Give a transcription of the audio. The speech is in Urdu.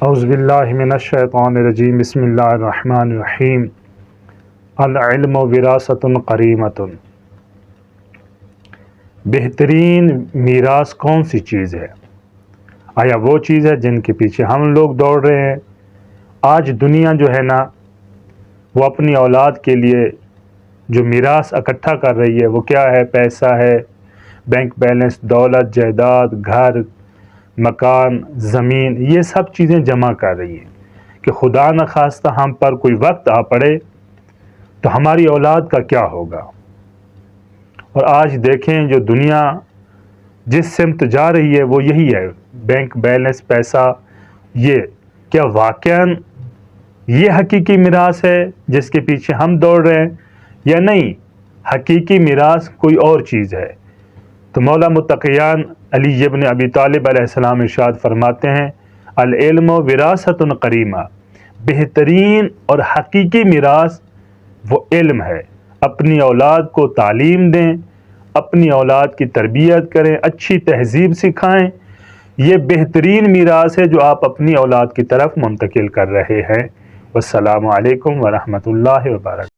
اعوذ باللہ من الشیطان الرجیم بسم اللہ الرحمن الرحیم العلم وراثۃ قریمۃ۔ بہترین میراث کون سی چیز ہے؟ آیا وہ چیز ہے جن کے پیچھے ہم لوگ دوڑ رہے ہیں؟ آج دنیا جو ہے نا وہ اپنی اولاد کے لیے جو میراث اکٹھا کر رہی ہے وہ کیا ہے؟ پیسہ ہے، بینک بیلنس، دولت، جائیداد، گھر، مکان، زمین، یہ سب چیزیں جمع کر رہی ہیں کہ خدا نخواستہ ہم پر کوئی وقت آ پڑے تو ہماری اولاد کا کیا ہوگا۔ اور آج دیکھیں جو دنیا جس سمت جا رہی ہے وہ یہی ہے، بینک بیلنس، پیسہ۔ یہ کیا واقعاً یہ حقیقی میراث ہے جس کے پیچھے ہم دوڑ رہے ہیں یا نہیں؟ حقیقی میراث کوئی اور چیز ہے۔ تو مولا متقیان علی ابن ابی طالب علیہ السلام ارشاد فرماتے ہیں، العلم وراثۃ قریمہ، بہترین اور حقیقی میراث وہ علم ہے۔ اپنی اولاد کو تعلیم دیں، اپنی اولاد کی تربیت کریں، اچھی تہذیب سکھائیں۔ یہ بہترین میراث ہے جو آپ اپنی اولاد کی طرف منتقل کر رہے ہیں۔ والسلام علیکم ورحمۃ اللہ وبرکاتہ۔